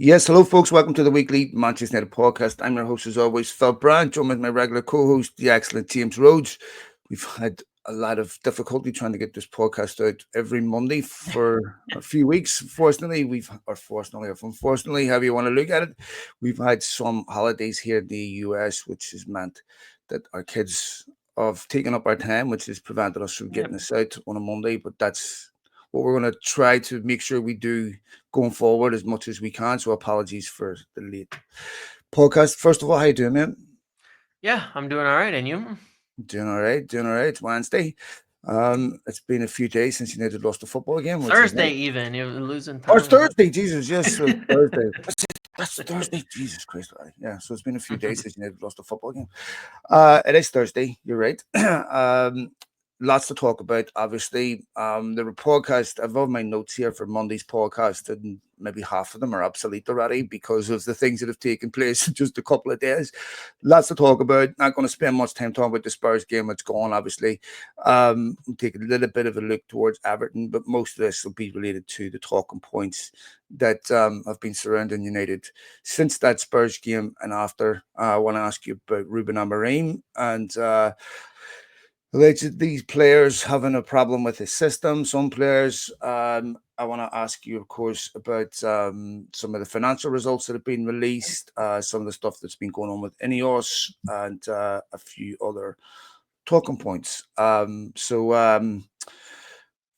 Yes, hello, folks. Welcome to the weekly Manchester United podcast. I'm your host, as always, Phil Brandt, joined with my regular co-host, the excellent James Rhodes. We've had a lot of difficulty trying to get this podcast out every Monday for a few weeks. Fortunately, unfortunately, however you want to look at it, we've had some holidays here in the US, which has meant that our kids have taken up our time, which has prevented us from Yep. getting this out on a Monday. But that's what we're going to try to make sure we do going forward as much as we can. So apologies for the late podcast. First of all, how you doing, man? Yeah, I'm doing all right. And you? Doing all right, doing all right. It's Wednesday. It's been a few days since United lost the football game, which is Thursday nice. even. You're losing Oh, it's time. Thursday. Jesus, yes, so it's Thursday. That's Thursday. Jesus Christ. Right. Yeah, so it's been a few days since United lost the football game. It is Thursday. You're right. Lots to talk about. Obviously, the podcast. I've all my notes here for Monday's podcast, and maybe half of them are obsolete already because of the things that have taken place in just a couple of days. Lots to talk about. Not going to spend much time talking about the Spurs game. It's gone, obviously. We'll take a little bit of a look towards Everton, but most of this will be related to the talking points that have been surrounding United since that Spurs game and after. I want to ask you about Ruben Amorim and alleged these players having a problem with the system. Some players. I want to ask you, of course, about some of the financial results that have been released, some of the stuff that's been going on with Ineos, and a few other talking points.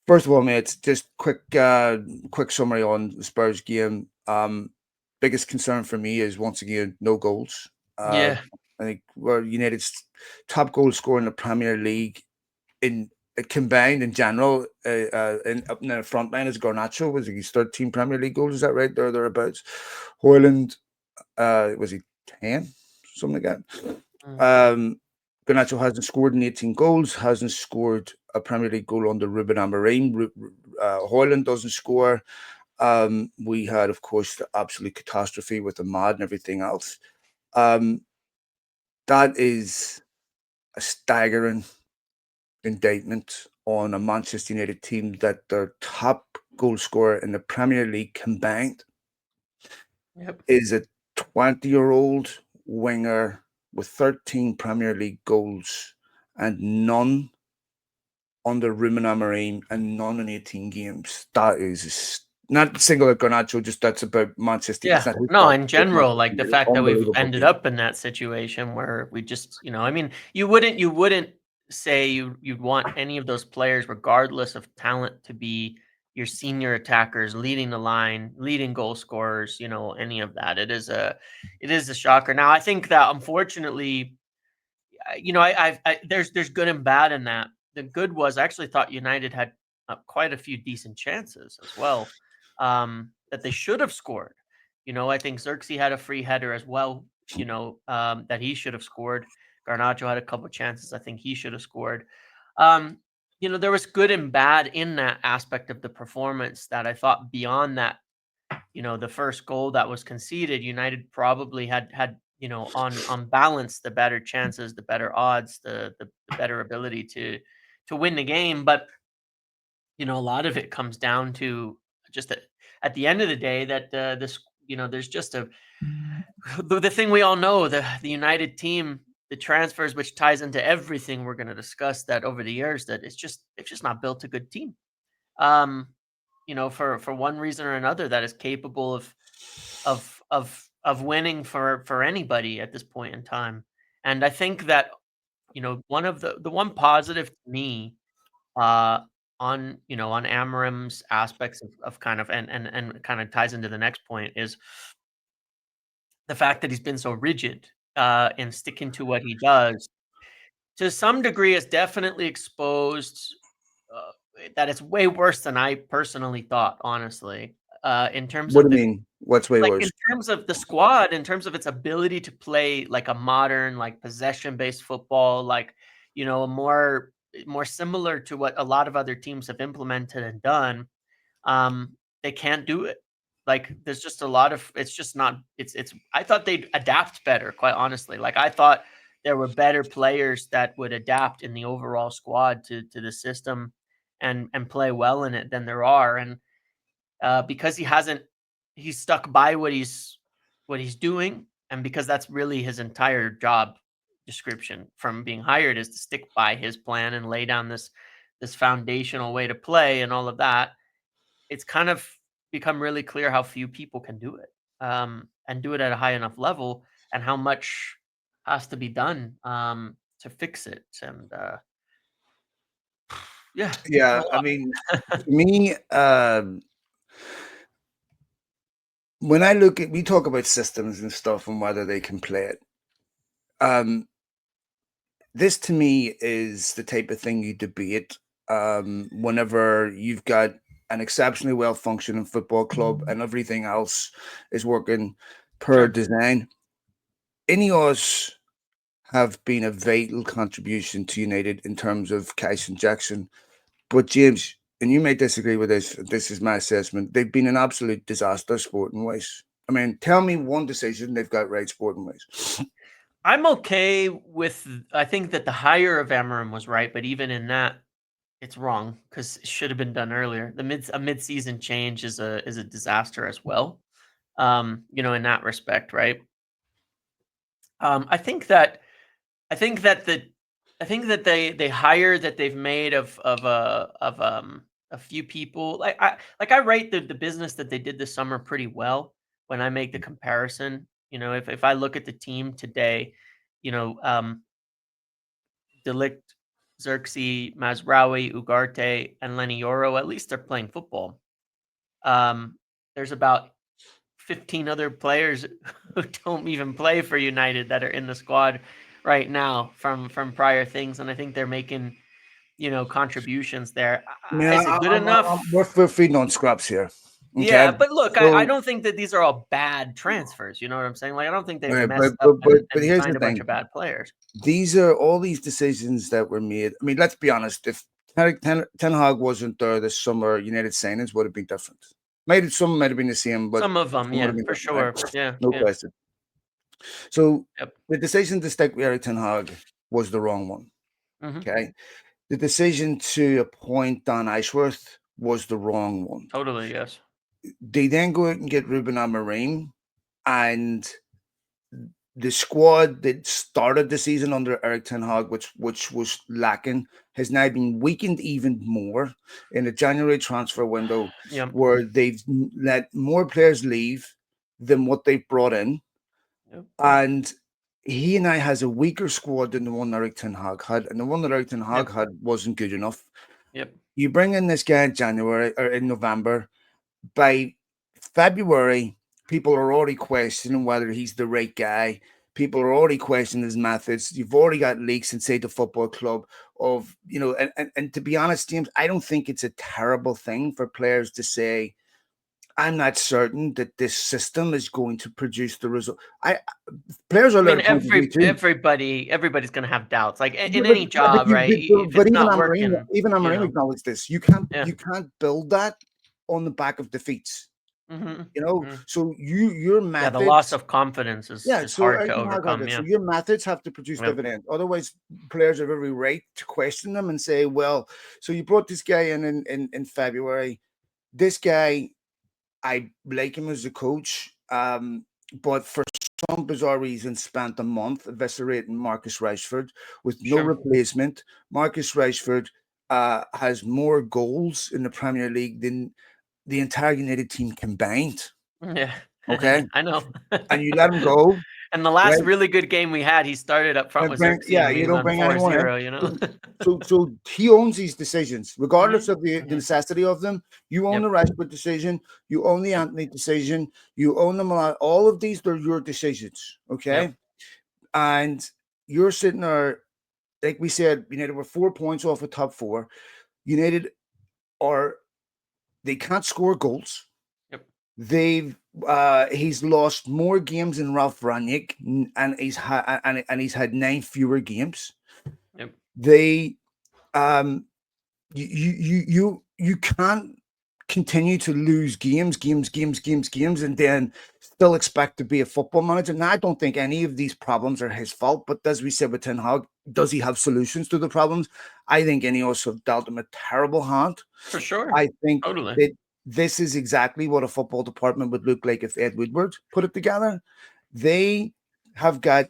First of all, mate, just quick summary on the Spurs game. Biggest concern for me is once again no goals. Uh, Yeah. I think we're United's top goal scorer in the Premier League in combined in general. In up in the front line is Garnacho. Was he 13 Premier League goals? Is that right? Thereabouts. Hoyland, was he 10? Something like that. Mm. Garnacho hasn't scored in 18 goals, hasn't scored a Premier League goal under Ruben Amorim. Hoyland doesn't score. We had, of course, the absolute catastrophe with the Mad and everything else. Um, that is a staggering indictment on a Manchester United team that their top goal scorer in the Premier League combined Yep. is a 20-year-old winger with 13 Premier League goals and none under Ruben Amorim and none in 18 games. That is not single at Garnacho, just that's about Manchester. It's Yeah. not his No, fault. in It's general, Manchester like the United. fact that we've Unbelievable ended game. up in that situation where we just, I mean, you wouldn't say you'd want any of those players, regardless of talent, to be your senior attackers, leading the line, leading goal scorers, any of that. It is a shocker. Now, I think that unfortunately, there's good and bad in that. The good was I actually thought United had quite a few decent chances as well, that they should have scored. I think Xerxes had a free header as well. That he should have scored. Garnacho had a couple chances. I think he should have scored. Um, there was good and bad in that aspect of the performance. That I thought beyond that, the first goal that was conceded, United probably had on balance the better chances, the better odds, the better ability to win the game. But a lot of it comes down to just that at the end of the day that this there's just the thing we all know, the United team, the transfers, which ties into everything we're going to discuss, that over the years that it's just not built a good team. Um, for one reason or another, that is capable of winning for anybody at this point in time. And I think that one of the one positive to me, uh, on Amarim's aspects of kind of and kind of ties into the next point, is the fact that he's been so rigid in sticking to what he does. To some degree, has definitely exposed uh, that it's way worse than I personally thought. Honestly, in terms What do of you mean? What's way like, in worse? terms of the squad, in terms of its ability to play like a modern, like possession-based football, like, a more similar to what a lot of other teams have implemented and done, they can't do it. Like, there's just a lot of it's just not it's I thought they'd adapt better, quite honestly. Like, I thought there were better players that would adapt in the overall squad to the system and play well in it than there are. And because he hasn't he's stuck by what he's doing, and because that's really his entire job description from being hired is to stick by his plan and lay down this foundational way to play and all of that. It's kind of become really clear how few people can do it, and do it at a high enough level, and how much has to be done to fix it. And yeah, it's a Yeah, I lot. mean, to me, when I look at, we talk about systems and stuff and whether they can play it. This to me is the type of thing you debate whenever you've got an exceptionally well functioning football club and everything else is working per Sure. design. Ineos have been a vital contribution to United in terms of cash injection. But James, and you may disagree with this, this is my assessment, they've been an absolute disaster sporting wise. I mean, tell me one decision they've got right sporting wise. I'm okay with. I think that the hire of Amarim was right, but even in that, it's wrong because it should have been done earlier. A mid-season change is a disaster as well. In that respect, right? I think that I think that the I think that they hire that they've made of a few people. I rate the business that they did this summer pretty well when I make the comparison. If I look at the team today, you know, Delict, Xerxes, Mazraoui, Ugarte, and Lenny Yoro, at least they're playing football. There's about 15 other players who don't even play for United that are in the squad right now from prior things, and I think they're making contributions there. I mean, Is it good enough? we're feeding on scraps here. Okay. Yeah, but look, I So, don't think that these are all bad transfers. You know what I'm saying? Like, I don't think they've right, but, messed but, up but, but and here's the signed a bunch thing. of bad players. These are all these decisions that were made. I mean, let's be honest. If Ten Hag wasn't there this summer, United signings would have been different. Some might have been the same, but Some of them, some would have yeah, been for different, right? sure. Yeah, No yeah, question. So yep. the decision to stick with Eric Ten Hag was the wrong one. Hmm. Okay. The decision to appoint Don Ashworth was the wrong one. Totally, yes. They then go out and get Ruben Amorim, and the squad that started the season under Eric Ten Hag, which was lacking, has now been weakened even more in the January transfer window, Yep, where they've let more players leave than what they've brought in, yep, and he now has a weaker squad than the one Eric Ten Hag had, and the one that Eric Ten Hag yep, had wasn't good enough. yep, You bring in this guy in January or in November. By February, people are already questioning whether he's the right guy. People are already questioning his methods. You've already got leaks inside the football club of, and to be honest, James, I don't think it's a terrible thing for players to say, I'm not certain that this system is going to produce the result. Players are I allowed mean, to point of view too. everybody's gonna have doubts, like in But, any but, but, job, you, right? If but it's even not Amarim, working, even you Amarim know, acknowledged this. yeah. You can't build that on the back of defeats. Hmm. Hmm. So your Yeah, the loss methods, of confidence is yeah. is So hard to Eric Ten Hag had overcome. it. So Yeah, your methods have to produce yeah, dividend. Otherwise, players have every right to question them and say, "Well, so you brought this guy in February. This guy, I like him as a coach, but for some bizarre reason, spent a month eviscerating Marcus Rashford with no sure. replacement. Marcus Rashford has more goals in the Premier League than the entire United team combined. Yeah, Okay, I know. and you let him go, And the last right? really good game we had, he started up front And with bring, Xerxes, yeah, and we you don't won bring anyone in. 4-0. You know. So he owns these decisions, regardless Hmm. of the Hmm. necessity of them. You own the Yep. Rashford decision. You own the Yep. Anthony decision. You own them a lot. All of these are your decisions, Yep. okay? And you're sitting there, like we said, United were 4 points off the top four. United are they can't score goals. Yep. They've he's lost more games than Ralph Ranić, and he's had 9 fewer games. Yep. They um you can't continue to lose games, and then still expect to be a football manager. Now, I don't think any of these problems are his fault, but as we said with Ten Hag, does he have solutions to the problems? I think Ineos have dealt him a terrible hand. For sure. I think Totally. that this is exactly what a football department would look like if Ed Woodward put it together. They have got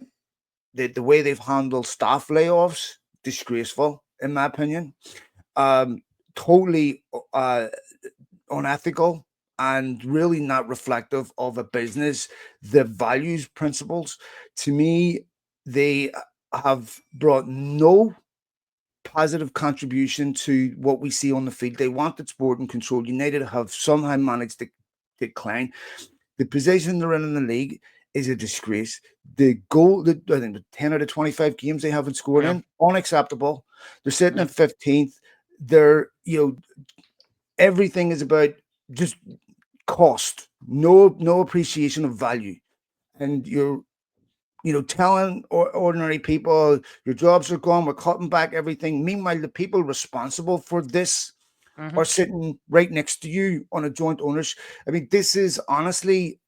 the way they've handled staff layoffs, disgraceful, in my opinion. Um, totally unethical and really not reflective of a business, the values, principles. To me, they have brought no positive contribution to what we see on the field. They wanted sport and control. United have somehow managed to decline. The position they're in the league is a disgrace. The goal, I think the 10 out of 25 games they haven't scored Yeah. in, unacceptable. They're sitting Yeah. at 15th. They're, everything is about just cost, no appreciation of value. And you're, telling ordinary people your jobs are gone, we're cutting back everything. Meanwhile, the people responsible for this Mm-hmm. are sitting right next to you on a joint ownership. I mean, this is honestly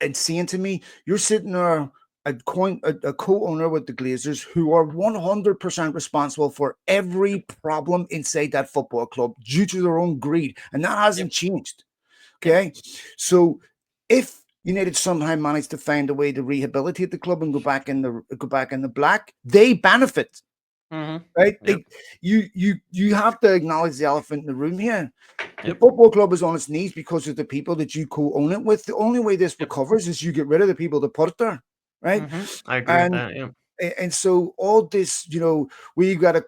insane to me. You're sitting there, a co-owner with the Glazers, who are 100% responsible for every problem inside that football club due to their own greed, and that Yep. hasn't changed. Yep. Okay, so if United somehow managed to find a way to rehabilitate the club and go back in the black, they benefit, Mm-hmm. right? Yep. You have to acknowledge the elephant in the room here. The Yep. football club is on its knees because of the people that you co-own it with. The only way this Yep. recovers is you get rid of the people that put it there, right? Mm-hmm. I agree with And that. Yeah. and so all this, we got to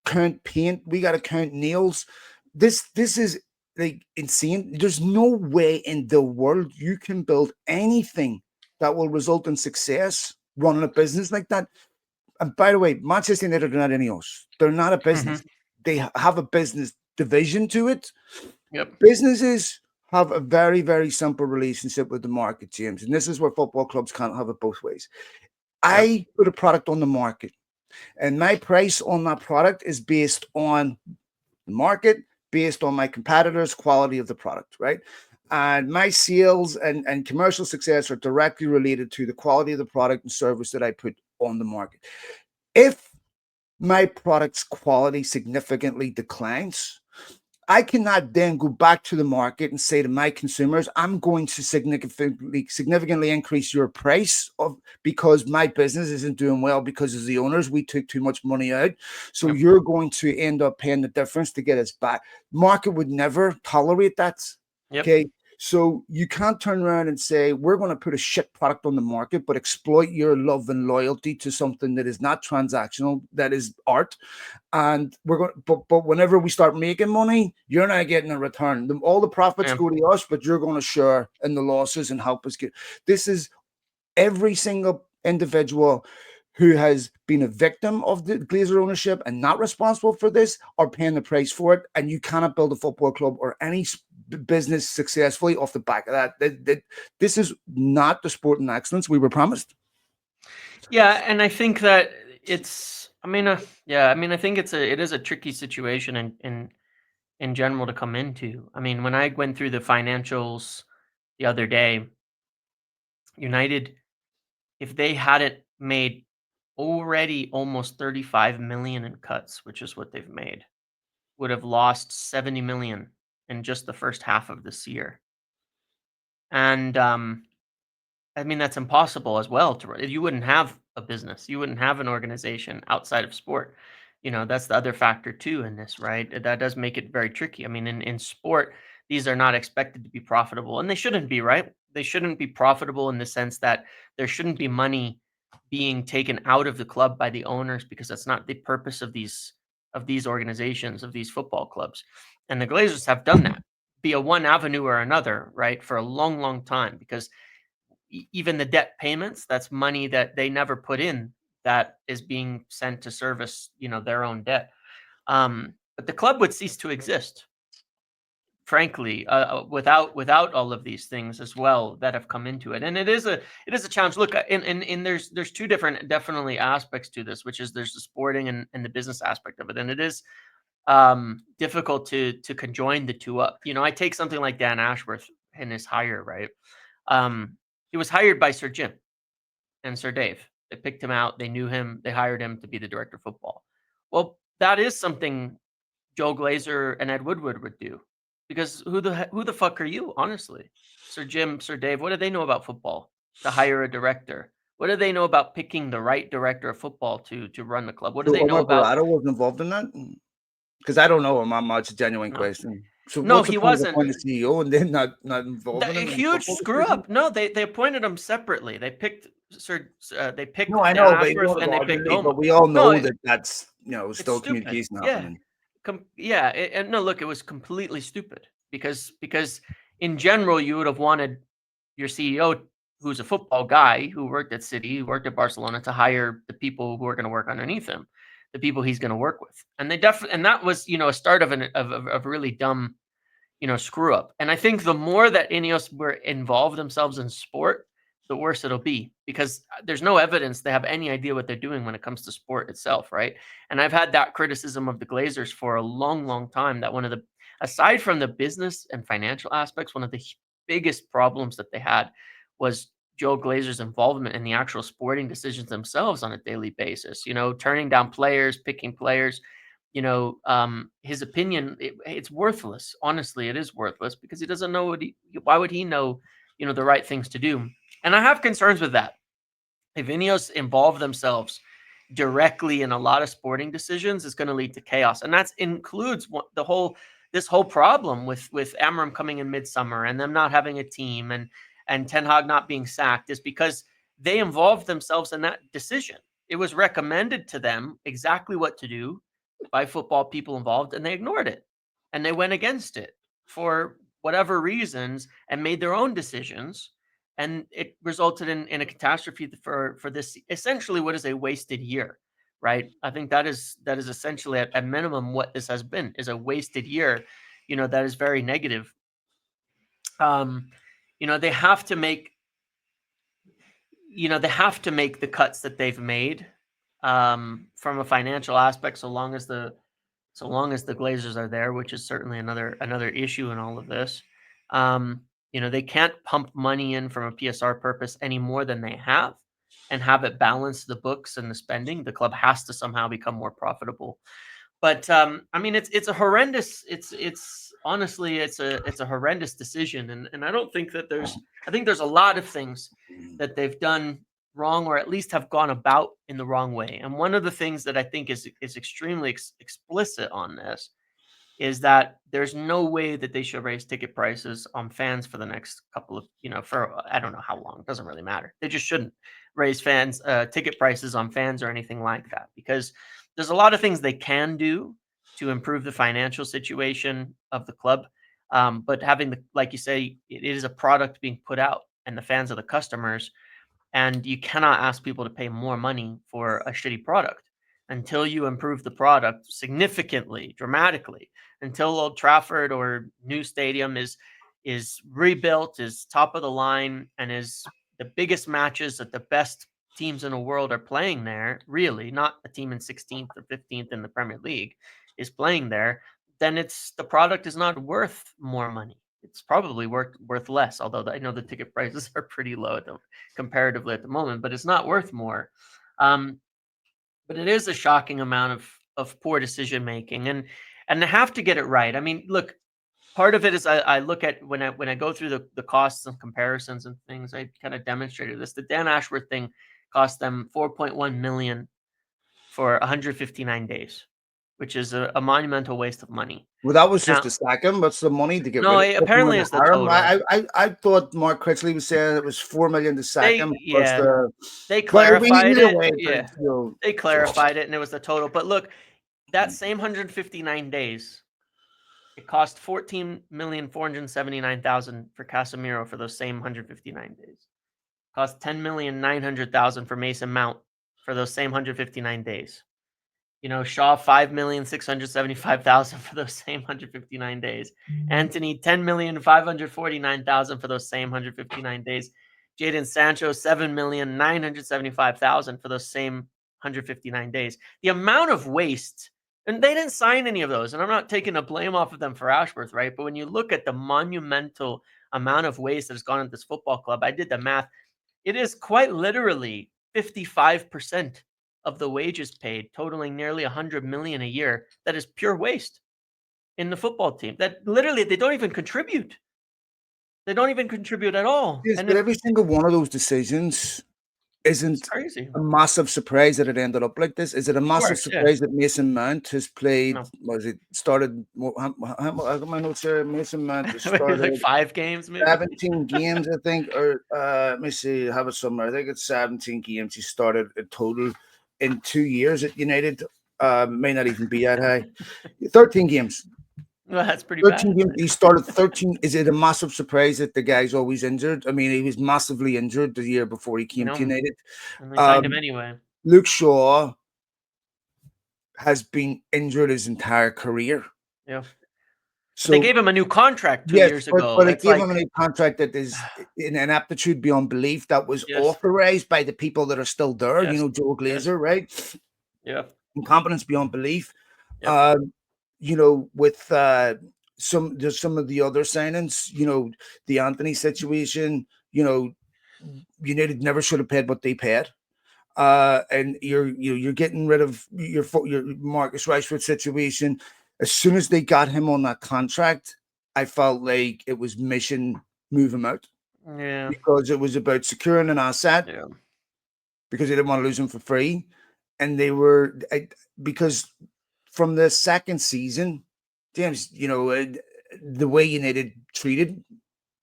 count paint, we got to count nails. This is like insane. There's no way in the world you can build anything that will result in success running a business like that. And by the way, Manchester United are not any else. They're not a Mm-hmm. business. They have a business division to it. Yep. Businesses have a very, very simple relationship with the market, James. And this is where football clubs can't have it both ways. Yep. I put a product on the market, and my price on that product is based on the market, based on my competitors' quality of the product, right? And my sales and commercial success are directly related to the quality of the product and service that I put on the market. If my product's quality significantly declines, I cannot then go back to the market and say to my consumers, I'm going to significantly increase your price because my business isn't doing well because as the owners, we took too much money out. So Yep. you're going to end up paying the difference to get us back. Market would never tolerate that. Yep. Okay. So you can't turn around and say, we're going to put a shit product on the market, but exploit your love and loyalty to something that is not transactional, that is art. And we're going, but whenever we start making money, you're not getting a return. All the profits Yeah. go to us, but you're going to share in the losses and help us get. This is every single individual who has been a victim of the Glazer ownership and not responsible for this are paying the price for it. And you cannot build a football club or any business successfully off the back of that. This is not the sporting excellence we were promised. Yeah, and I think that it's. I mean, yeah. I mean, I think it is a tricky situation in general to come into. I mean, when I went through the financials the other day, United, if they hadn't made already almost 35 million in cuts, which is what they've made, would have lost 70 million in just the first half of this year. And I mean, that's impossible as well to run. You wouldn't have a business, you wouldn't have an organization outside of sport. That's the other factor too in this, right? That does make it very tricky. I mean, in sport, these are not expected to be profitable, and they shouldn't be, right? They shouldn't be profitable in the sense that there shouldn't be money being taken out of the club by the owners because that's not the purpose of these organizations, of these football clubs. And the Glazers have done that via one avenue or another, right, for a long, long time because even the debt payments, that's money that they never put in that is being sent to service, their own debt. But the club would cease to exist, frankly, without all of these things as well that have come into it. And it is a challenge. Look, and there's two different definitely aspects to this, which is there's the sporting and the business aspect of it, and it is difficult to conjoin the two up. I take something like Dan Ashworth and his hire, right? He was hired by Sir Jim and Sir Dave. They picked him out. They knew him. They hired him to be the director of football. Well, that is something Joe Glazer and Ed Woodward would do Because who the fuck are you, honestly? Sir Jim, Sir Dave, what do they know about football to hire a director? What do they know about picking the right director of football to run the club? What do So they know Omar about? Barado was involved in that? Because I don't know him. It's a genuine No, question. So no, what's the he point of wasn't. appointing a CEO and then not involving A him in huge football screw decisions? up. No, they appointed him separately. They picked they No, picked I Dan know, but you Ashworth know, and they picked largely, but Omar. we all No, know that that's it's still stupid. communication Yeah. happening. Yeah, and no, look, it was completely stupid because in general you would have wanted your CEO, who's a football guy who worked at City, who worked at Barcelona, to hire the people who are going to work underneath him, the people he's going to work with, and they definitely, and that was a start of of a really dumb screw up. And I think the more that Ineos were involved themselves in sport, the worse it'll be because there's no evidence they have any idea what they're doing when it comes to sport itself, right? And I've had that criticism of the Glazers for a long, long time. That one of the, aside from the business and financial aspects, one of the biggest problems that they had was Joe Glazer's involvement in the actual sporting decisions themselves on a daily basis. Turning down players, picking players, his opinion, it's worthless. Honestly, it is worthless because he doesn't know why would he know, the right things to do? And I have concerns with that. If Ineos involve themselves directly in a lot of sporting decisions, it's going to lead to chaos. And that includes this whole problem with Amram coming in midsummer and them not having a team and Ten Hag not being sacked is because they involved themselves in that decision. It was recommended to them exactly what to do by football people involved, and they ignored it. And they went against it for whatever reasons and made their own decisions. And it resulted in a catastrophe for this, essentially what is a wasted year, right? I think that is essentially at minimum what this has been, is a wasted year, that is very negative. They have to make the cuts that they've made from a financial aspect, so long as the Glazers are there, which is certainly another issue in all of this. They can't pump money in from a PSR purpose any more than they have and have it balance the books and the spending. The club has to somehow become more profitable. But I mean, it's a horrendous. It's honestly, it's a horrendous decision, and I don't think that I think there's a lot of things that they've done wrong, or at least have gone about in the wrong way. And one of the things that I think is extremely explicit on this is that there's no way that they should raise ticket prices on fans for the next couple of, for I don't know how long. It doesn't really matter. They just shouldn't raise ticket prices on fans or anything like that, because there's a lot of things they can do to improve the financial situation of the club. But like you say, it is a product being put out, and the fans are the customers, and you cannot ask people to pay more money for a shitty product until you improve the product significantly, dramatically, until Old Trafford or new stadium is rebuilt, is top of the line, and is the biggest matches that the best teams in the world are playing there, really, not a team in 16th or 15th in the Premier League is playing there, then the product is not worth more money. It's probably worth less, although I know the ticket prices are pretty low comparatively at the moment, but it's not worth more. But it is a shocking amount of poor decision making, and they have to get it right. I mean, look, part of it is I look at when I go through the costs and comparisons and things. I kind of demonstrated this. The Dan Ashworth thing cost them 4.1 million for 159 days, which is a monumental waste of money. Well, that was just Now, to sack him. What's the money to get no, rid of him apparently and it's the hire him? total. I thought Mark Critchley was saying it was 4 million to sack him plus Yeah, the. they But I mean, clarified either it. way, Yeah, you know, they clarified it, and it was the total. But look, that same 159 days, it cost 14,479,000 for Casemiro for those same 159 days. Cost 10,900,000 for Mason Mount for those same 159 days. Shaw 5,675,000 for those same 159 days. Anthony 10,549,000 for those same 159 days. Jadon Sancho 7,975,000 for those same 159 days. The amount of waste, and they didn't sign any of those, and I'm not taking the blame off of them for Ashworth, right? But when you look at the monumental amount of waste that has gone into this football club, I did the math. It is quite literally 55% of the wages paid, totaling nearly 100 million a year. That is pure waste. in the football team that literally they don't even contribute. They don't even contribute at all. Yes, And but if every single one of those decisions it's isn't crazy. a massive surprise that it ended up like this. Is it a Of massive course, yeah. surprise that Mason Mount has played? No. Was it started? I got my notes here. Mason Mount has Maybe like started 5 games, maybe. 17 games, I think, or let me see, I have it somewhere. I think it's 17 games he started in total in 2 years at United. May not even be that high. 13 games. Well, that's pretty 13 bad. games. He started 13. Is it a massive surprise that the guy's always injured? I mean, he was massively injured the year before he came to No, United. and they signed him Um, anyway. Luke Shaw has been injured his entire career. Yeah. But they So gave him a new contract 2 yes, years but ago. it It's gave him like a contract that is in an aptitude beyond belief that was yes, authorized by the people that are still there. You yes, know, Joe yes. Glazer, right? Yeah. Incompetence beyond belief. Yep. You know, with there's some of the other signings. You know, the Anthony situation. You know, United never should have paid what they paid. And you're getting rid of your Marcus Rashford situation. As soon as they got him on that contract, I felt like it was mission move him out Yeah. because it was about securing an asset Yeah. because they didn't want to lose him for free, and because from the second season, James, you know the way United treated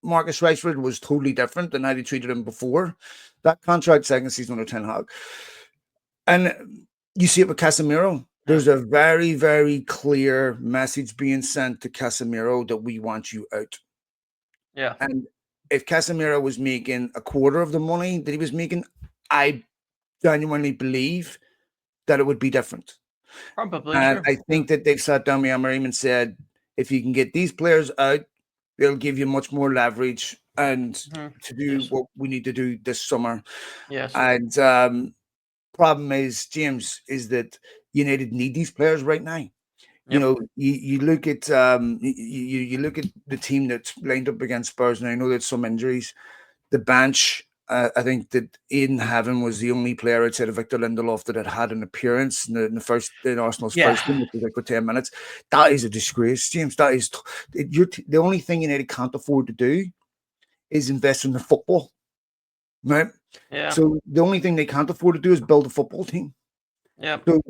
Marcus Rashford was totally different than how they treated him before that contract. Second season under Ten Hag. And you see it with Casemiro. Yeah. There's a very, very clear message being sent to Casemiro that we want you out. Yeah. And if Casemiro was making a quarter of the money that he was making, I genuinely believe that it would be different. Probably, And sure. I Yeah. think that they've sat down with Amorim and said, if you can get these players out, they'll give you much more leverage and to do Yes. what we need to do this summer. Yes. And problem is, James, is that United need these players right now. You Yep. know, you look at you look at the team that's lined up against Spurs, and I know there's some injuries. The bench, I think that Aiden Heaven was the only player outside of Victor Lindelof that had an appearance in Arsenal's Yeah. first game, which was like for 10 minutes. That is a disgrace, James. That is the only thing United can't afford to do is invest in the football, right? Yeah. So the only thing they can't afford to do is build a football team. Yep. So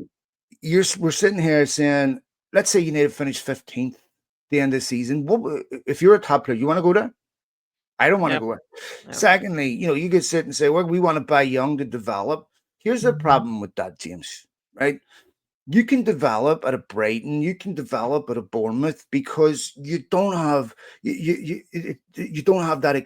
we're sitting here saying, let's say United finish 15th the end of the season. What if you're a top player? You want to go there? I don't want to Yep. go there. Yep. Secondly, you know, you could sit and say, well, we want to buy young to develop. Here's the problem with that, James, right? You can develop at a Brighton, you can develop at a Bournemouth because you don't have you don't have that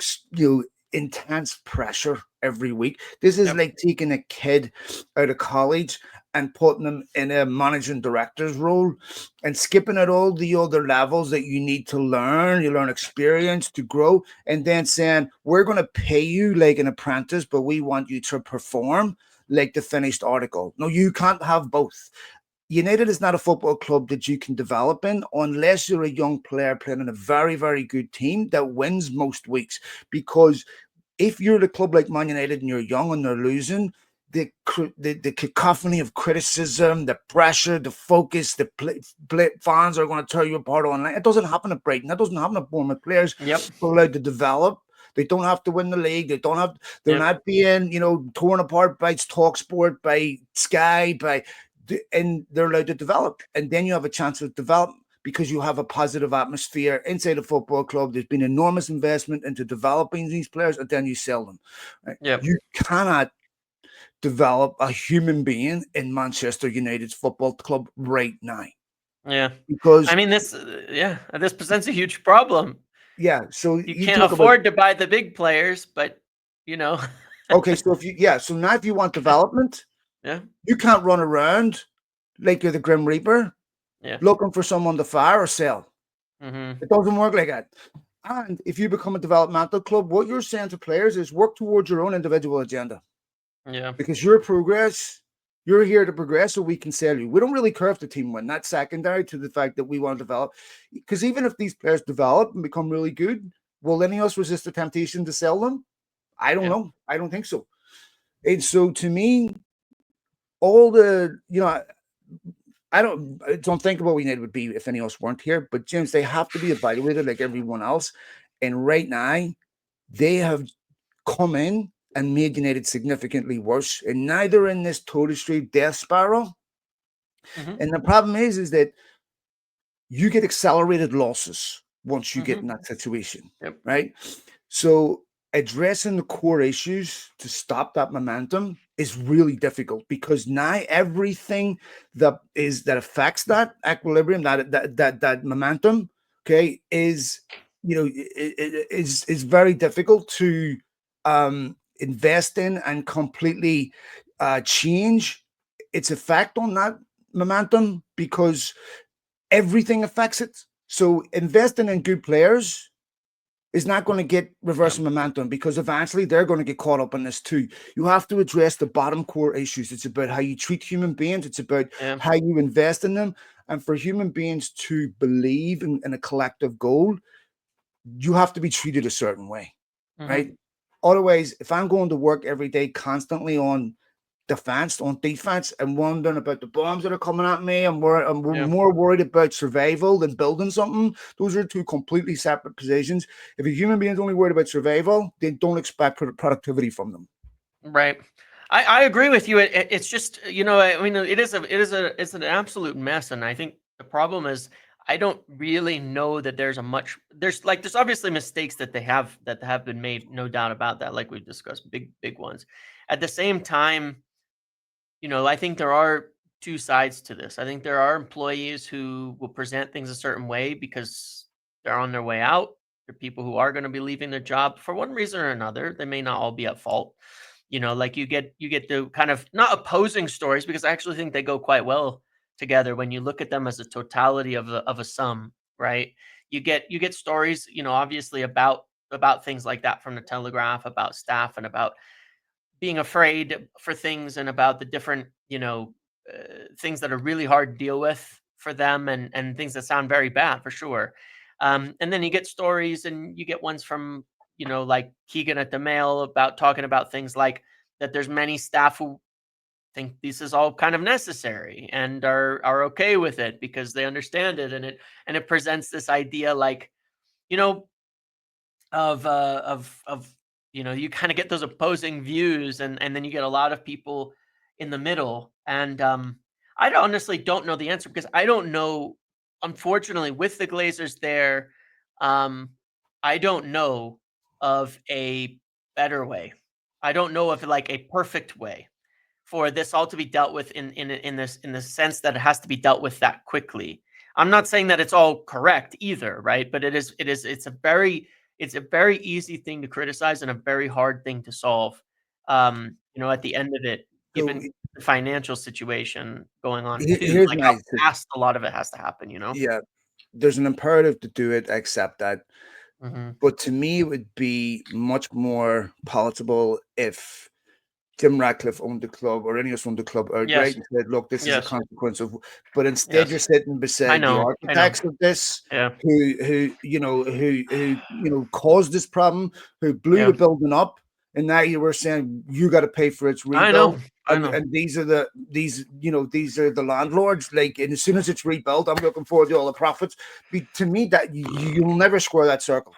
intense pressure every week. This is Yep. like taking a kid out of college and putting them in a managing director's role and skipping at all the other levels that you need to learn. You learn experience to grow, and then saying, we're going to pay you like an apprentice, but we want you to perform like the finished article. No, you can't have both. United is not a football club that you can develop in unless you're a young player playing in a very, very good team that wins most weeks. Because if you're the club like Man United and you're young and they're losing, the cacophony of criticism, the pressure, the focus, fans are going to tear you apart online. It doesn't happen at Brighton. That doesn't happen at Bournemouth. Players Yep. are allowed to develop. They don't have to win the league. They're Yep. not being, torn apart by Talksport, by Sky, and they're allowed to develop. And then you have a chance to develop because you have a positive atmosphere inside a football club. There's been enormous investment into developing these players, and then you sell them. Right? Yep. You cannot develop a human being in Manchester United's football club right now. Yeah. Because I mean, this presents a huge problem. yeah, so You you can't talk afford to buy the big players, but okay, so so now if you want development, yeah, you can't run around like you're the Grim Reaper yeah. looking for someone to fire or sell. Mm-hmm. It doesn't work like that. And if you become a developmental club, what you're saying to players is work towards your own individual agenda. Yeah. Because you're here to progress so we can sell you. We don't really care if the team win. That's secondary to the fact that we want to develop. Because even if these players develop and become really good, will any of us resist the temptation to sell them? I don't know. I don't think so. And so to me, all the, I don't think about what United would be if any of us weren't here. But James, they have to be evaluated like everyone else. And right now, they have come in and made United significantly worse. And now they're in this Total Street death spiral. Mm-hmm. And the problem is that you get accelerated losses once you get Mm-hmm. in that situation, Yep. right? So addressing the core issues to stop that momentum is really difficult because now everything that affects that equilibrium, that momentum, okay, is is very difficult to invest in and completely change its effect on that momentum because everything affects it. So investing in good players is not going to get Yep. reversing momentum because eventually they're going to get caught up in this too. You have to address the bottom core issues. It's about how you treat human beings. It's about Yeah. how you invest in them. And for human beings to believe in a collective goal, you have to be treated a certain way, Mm-hmm. right? Otherwise, if I'm going to work every day constantly on defense, and wondering about the bombs that are coming at me, and I'm Yeah. more worried about survival than building something. Those are two completely separate positions. If a human being is only worried about survival, then don't expect productivity from them. Right. I agree with you. It's just, I mean, it's an absolute mess. And I think the problem is I don't really know that there's obviously mistakes that have been made, no doubt about that, like we discussed, big ones. At the same time, I think there are two sides to this. I think there are employees who will present things a certain way because they're on their way out. There are people who are going to be leaving their job for one reason or another. They may not all be at fault. Like you get the kind of not opposing stories because I actually think they go quite well together when you look at them as a totality of a sum, right? You get stories, obviously about things like that from the Telegraph, about staff and about being afraid for things and about the different, things that are really hard to deal with for them and things that sound very bad for sure. And then you get stories and you get ones from, like Keegan at the Mail about talking about things like that there's many staff who think this is all kind of necessary and are okay with it because they understand it and it presents this idea like, you know, of you kind of get those opposing views and then you get a lot of people in the middle and honestly don't know the answer because I don't know, unfortunately, with the Glazers there. um I don't know of a better way. I don't know of like a perfect way for this all to be dealt with in the sense that it has to be dealt with that quickly. I'm not saying that it's all correct either, right? But it's a very easy thing to criticize and a very hard thing to solve. At the end of it, So given the financial situation going on too, here's like how my fast a lot of it has to happen. yeah. There's an imperative to do it. I accept that. Hmm. But to me, it would be much more palatable if Tim Radcliffe owned the club or any of us owned the club outright Yes. and said, look, this is a Yes. consequence of, but instead you're Yes. sitting I beside the know. I know. architects of this Yeah. who caused this problem, who blew Yeah. the building up. And now you were saying you got to pay for its I know. rebuild. I And, know. and these are the landlords. Like, and as soon as it's rebuilt, I'm looking forward to all the profits. To me, that you'll never square that circle.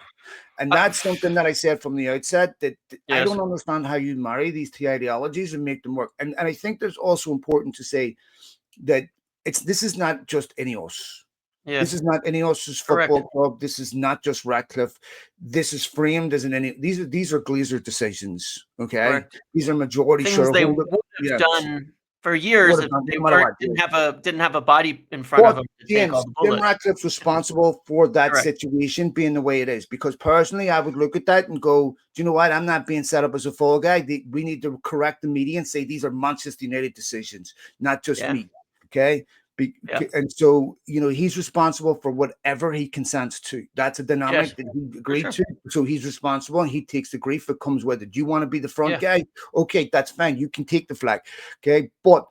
And Uh, that's something that I said from the outset that I yes. don't understand how you marry these two ideologies and make them work. And I think there's also important to say that this is not just Ineos. Yeah. This is not Ineos's Correct. football club. This is not just Ratcliffe. This is framed as an any. These are Glazer decisions. Okay, Correct. these are majority Things they would shareholder. have Yeah, done for would years have if done they no matter weren't what. didn't have a body in front of But them to take all James, the Jim bullets. Ratcliffe's responsible for that Correct. situation being the way it is. Because personally, I would look at that and go, do you know what? I'm not being set up as a fall guy. We need to correct the media and say these are Manchester United decisions, not just Yeah. me. Okay. Yeah. And so, he's responsible for whatever he consents to. That's a Yes. dynamic that he For agreed sure. to. So he's responsible and he takes the grief that comes with it. Do you want to be the front Yeah. guy? Okay, that's fine. You can take the flag. Okay. But Yep.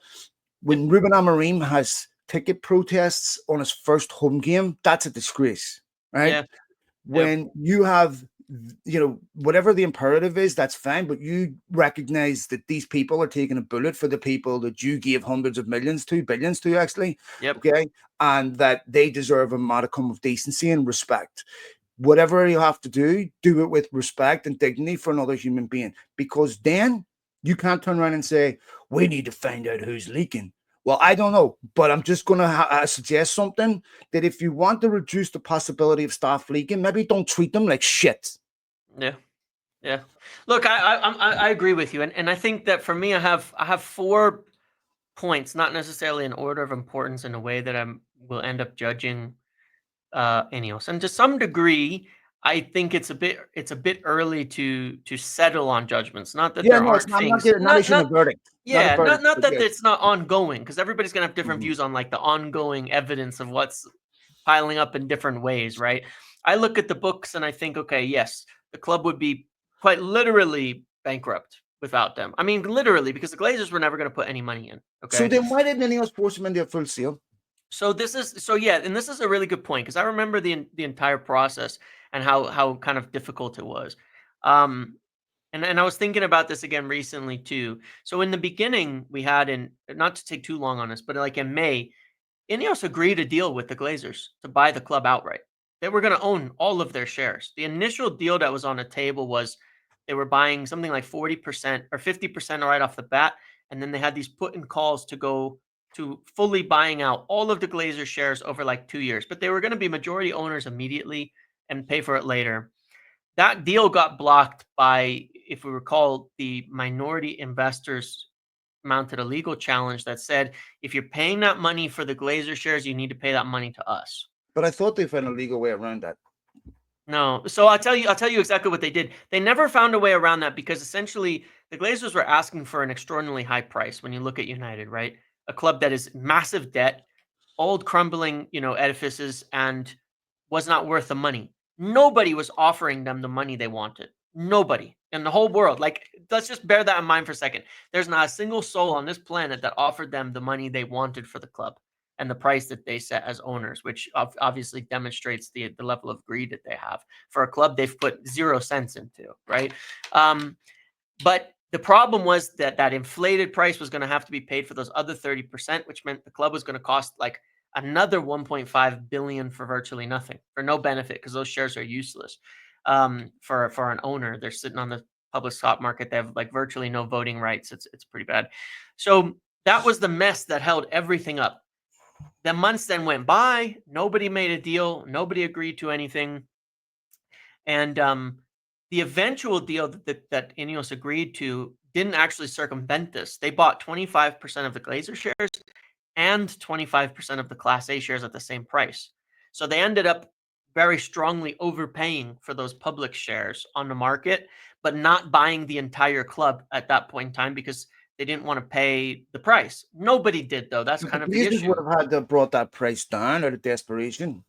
when Ruben Amorim has ticket protests on his first home game, that's a disgrace, right? Yeah. Yep. When you have whatever the imperative is, that's fine. But you recognize that these people are taking a bullet for the people that you gave hundreds of millions to, billions to, actually. Yep. Okay. And that they deserve a modicum of decency and respect. Whatever you have to do it with respect and dignity for another human being, because then you can't turn around and say, we need to find out who's leaking. Well, I don't know, but I'm just going to suggest something, that if you want to reduce the possibility of staff leaking, maybe don't treat them like shit. Yeah. Yeah. Look, I agree with you. And I think that for me, I have 4 points, not necessarily in order of importance in a way that will end up judging Ineos. And to some degree, I think it's a bit early to settle on judgments. Not that there No, it's aren't not. things. Not issuing a verdict. Yeah, Not that yes. it's not ongoing, because everybody's gonna have different views on like the ongoing evidence of what's piling up in different ways, right? I look at the books and I think, okay, yes, the club would be quite literally bankrupt without them. I mean, literally, because the Glazers were never going to put any money in. Okay. So then why didn't Ineos force them into a full sale? And this is a really good point, because I remember the entire process and how kind of difficult it was. And I was thinking about this again recently too. So in the beginning, we had, in not to take too long on this, but like in May, Ineos agreed a deal with the Glazers to buy the club outright. They were going to own all of their shares. The initial deal that was on the table was they were buying something like 40% or 50% right off the bat. And then they had these put and calls to go to fully buying out all of the Glazer shares over like 2 years. But they were going to be majority owners immediately and pay for it later. That deal got blocked by, if we recall, the minority investors mounted a legal challenge that said, if you're paying that money for the Glazer shares, you need to pay that money to us. But I thought they found a legal way around that. No. So I'll tell you exactly what they did. They never found a way around that, because essentially the Glazers were asking for an extraordinarily high price when you look at United, right? A club that is massive debt, old crumbling, edifices, and was not worth the money. Nobody was offering them the money they wanted. Nobody in the whole world. Like, let's just bear that in mind for a second. There's not a single soul on this planet that offered them the money they wanted for the club and the price that they set as owners, which obviously demonstrates the level of greed that they have for a club they've put 0 cents into, right? But the problem was that inflated price was going to have to be paid for those other 30%, which meant the club was going to cost like another 1.5 billion for virtually nothing, for no benefit, because those shares are useless for an owner. They're sitting on the public stock market. They have like virtually no voting rights. It's pretty bad. So that was the mess that held everything up. The months then went by. Nobody made a deal. Nobody agreed to anything. And the eventual deal that Ineos agreed to didn't actually circumvent this. They bought 25% of the Glazer shares and 25% of the Class A shares at the same price. So they ended up very strongly overpaying for those public shares on the market, but not buying the entire club at that point in time, because they didn't want to pay the price. Nobody did, though. That's kind of the issue. Would have had to have brought that price down out of desperation.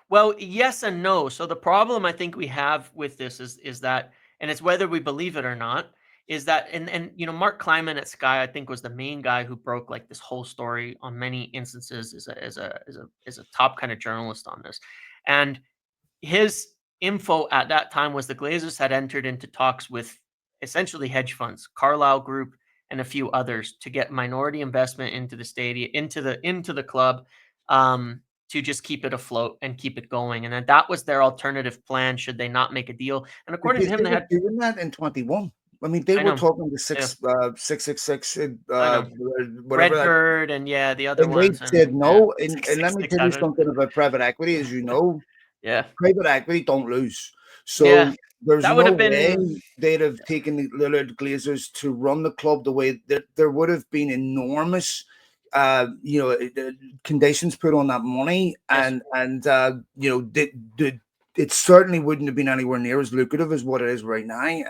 Well, yes and no. So the problem I think we have with this is that, and it's whether we believe it or not, is that, and Mark Kleiman at Sky, I think, was the main guy who broke like this whole story on many instances as a top kind of journalist on this. And his info at that time was the Glazers had entered into talks with essentially hedge funds, Carlyle Group, and a few others, to get minority investment into the stadium, into the club, to just keep it afloat and keep it going. And that was their alternative plan should they not make a deal. And according to him, they had doing that in 21. I mean, they were talking to 666, Redbird, and the other ones. They said no. And let me tell you something about private equity, as you know. Yeah, private equity don't lose. So there's no way they'd have taken the Lillard Glazers to run the club the way that there would have been enormous conditions put on that money, and it certainly wouldn't have been anywhere near as lucrative as what it is right now.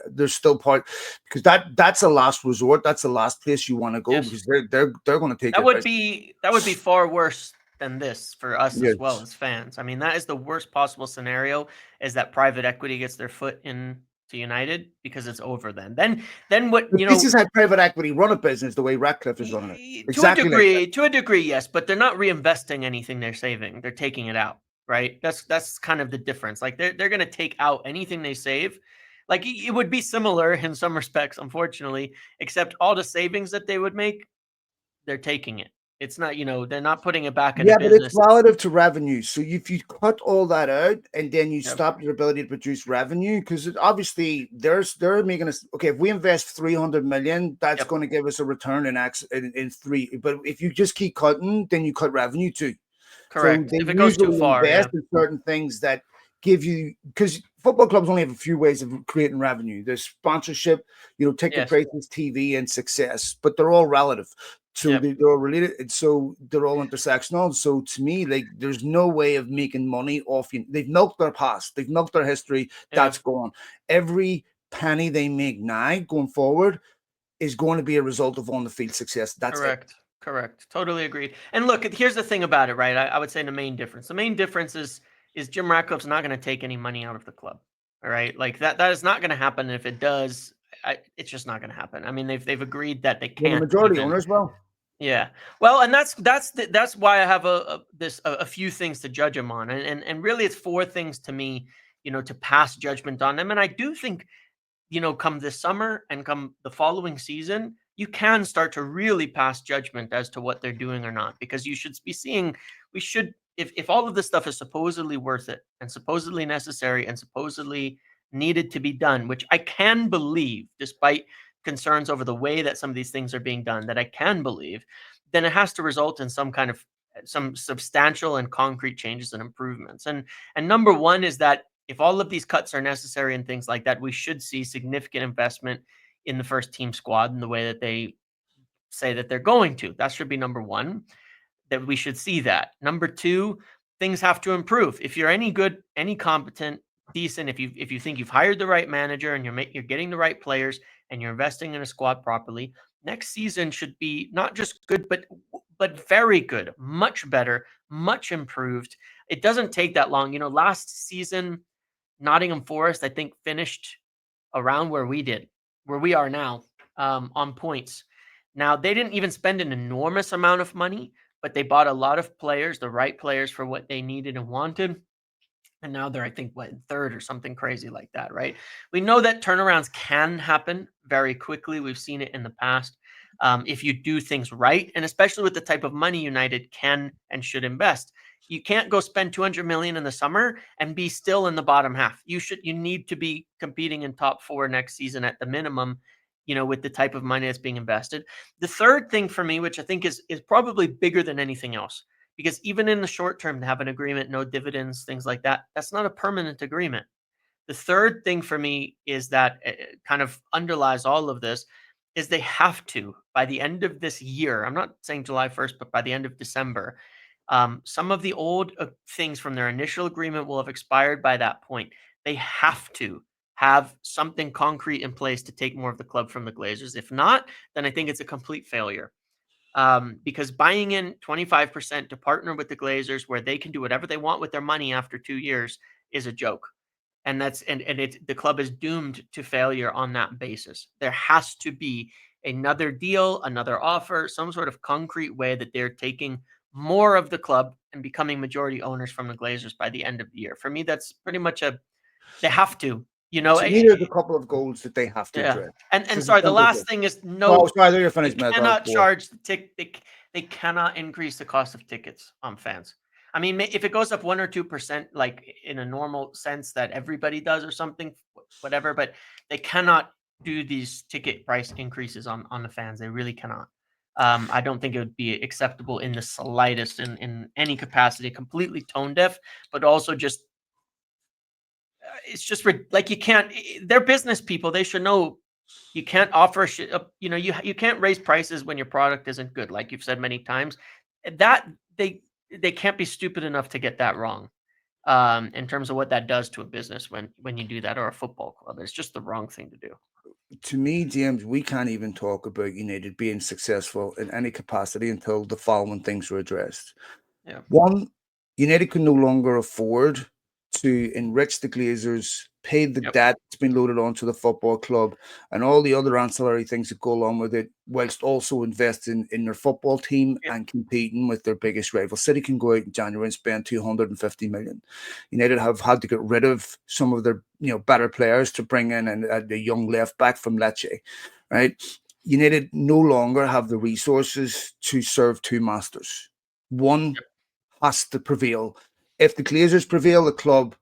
There's still part, because that's a last resort. That's the last place you want to go, because they're going to take that would be far worse than this for us as well as fans. I mean, that is the worst possible scenario, is that private equity gets their foot in to United, because it's over then. Then what, this is how private equity run a business, the way Ratcliffe is running it. To a degree, yes, but they're not reinvesting anything they're saving. They're taking it out. right? That's kind of the difference. Like they're going to take out anything they save. Like it would be similar in some respects, unfortunately, except all the savings that they would make, they're taking it. It's not, they're not putting it back into Yeah, but it's business. relative to revenue. So if you cut all that out and then you Yep. stop your ability to produce revenue, because obviously they're making us okay. If we invest 300 million, that's Yep. going to give us a return in three. But if you just keep cutting, then you cut revenue too. So Correct. they If it goes too usually far, yeah. invest in certain things that give you, because football clubs only have a few ways of creating revenue. There's sponsorship, ticket Yes. prices, TV, and success, but they're all relative. So Yep. they're all related. And so they're all intersectional. So to me, like there's no way of making money off you. They've milked their past, they've milked their history. Yeah. That's gone. Every penny they make now going forward is going to be a result of on the field success. That's it. Correct. Totally agreed. And look, here's the thing about it, right? I would say the main difference. The main difference is Jim Ratcliffe's not going to take any money out of the club. All right, like that is not going to happen. And if it does, it's just not going to happen. I mean, they've agreed that they Well, the can't majority even. owners will. Yeah. Well, and that's why I have a few things to judge him on, and really it's four things to me, to pass judgment on them. And I do think, come this summer and come the following season, you can start to really pass judgment as to what they're doing or not, because you should be seeing, if all of this stuff is supposedly worth it and supposedly necessary and supposedly needed to be done, which I can believe, despite concerns over the way that some of these things are being done, that I can believe, then it has to result in some substantial and concrete changes and improvements. And number one is that if all of these cuts are necessary and things like that, we should see significant investment in the first team squad in the way that they say that they're going to. That should be number one, that we should see that. Number two, things have to improve. If you're any good, any competent, decent, if you think you've hired the right manager and you're getting the right players and you're investing in a squad properly, next season should be not just good, but very good, much better, much improved. It doesn't take that long. Last season, Nottingham Forest, I think, finished around where we are now, on points. Now, they didn't even spend an enormous amount of money, but they bought a lot of players, the right players for what they needed and wanted. And now they're, I think, third or something crazy like that, right? We know that turnarounds can happen very quickly. We've seen it in the past. If you do things right, and especially with the type of money United can and should invest. You can't go spend 200 million in the summer and be still in the bottom half. You need to be competing in top four next season at the minimum, with the type of money that's being invested. The third thing for me, which I think is probably bigger than anything else, because even in the short term, to have an agreement, no dividends, things like that, that's not a permanent agreement. The third thing for me is that it kind of underlies all of this is they have to, by the end of this year, I'm not saying July 1st, but by the end of December, some of the old things from their initial agreement will have expired by that point. They have to have something concrete in place to take more of the club from the Glazers. If not, then I think it's a complete failure. Because buying in 25% to partner with the Glazers where they can do whatever they want with their money after 2 years is a joke. And the club is doomed to failure on that basis. There has to be another deal, another offer, some sort of concrete way that they're taking more of the club and becoming majority owners from the Glazers by the end of the year. For me, that's pretty much they have to, To me, there's a couple of goals that they have to yeah. address. And sorry, the last thing is Oh, sorry, you're they finished, Mel. cannot charge they cannot increase the cost of tickets on fans. I mean, if it goes up 1 or 2%, like in a normal sense that everybody does or something, whatever, but they cannot do these ticket price increases on the fans. They really cannot. I don't think it would be acceptable in the slightest in any capacity. Completely tone deaf, but also just it's just like you can't. They're business people. They should know you can't offer you can't raise prices when your product isn't good, like you've said many times. That they can't be stupid enough to get that wrong, in terms of what that does to a business when you do that, or a football club. It's just the wrong thing to do. To me, James, we can't even talk about United being successful in any capacity until the following things are addressed. Yeah. One, United can no longer afford to enrich the Glazers, pay the Yep. debt that's been loaded onto the football club, and all the other ancillary things that go along with it, whilst also investing in their football team Yep. and competing with their biggest rival. City can go out in January and spend 250 million. United have had to get rid of some of their better players to bring in the young left back from Lecce, right? United no longer have the resources to serve two masters. One Yep. has to prevail. If the Glazers prevail, the club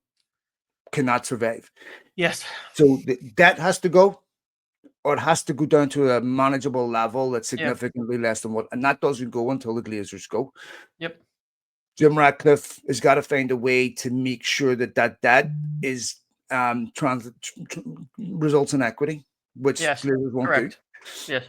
cannot survive. Yes. So the debt has to go, or it has to go down to a manageable level that's Yep. significantly less than what, and that doesn't go until the Glazers go. Yep. Jim Ratcliffe has got to find a way to make sure that debt is results in equity, which Yes. Glazers won't do. Correct. Yes.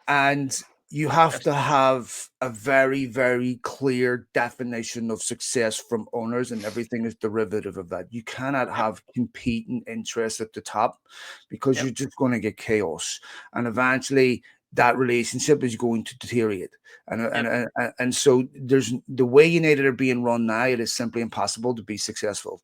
And you have Yes. to have a very, very clear definition of success from owners, and everything is derivative of that. You cannot Yep. have competing interests at the top, because you're Yep. just going to get chaos. And eventually that relationship is going to deteriorate. And so there's the way United are being run now, it is simply impossible to be successful.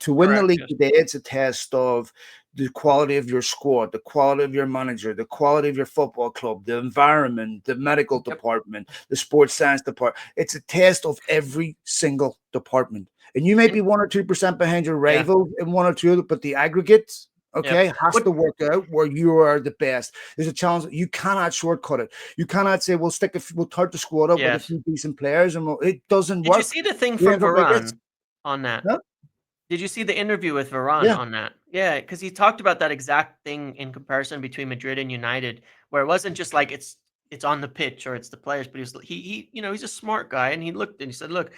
To win the Correct. league Yes. today, it's a test of the quality of your squad, the quality of your manager, the quality of your football club, the environment, the medical Yep. department, the sports science department. It's a test of every single department. And you may be 1 or 2% behind your Yeah. rival in one or two, but the aggregate, okay, Yep. has What to work out where you are the best. There's a challenge. You cannot shortcut it. You cannot say, we'll start the squad up with a Yes. few decent players, and it doesn't Did you work. see the thing You from end up like this. Varane on that? Yeah. Did you see the interview with Varane Yeah. on that? Yeah, because he talked about that exact thing in comparison between Madrid and United, where it wasn't just like it's on the pitch or it's the players, but he he's a smart guy, and he looked and he said, look,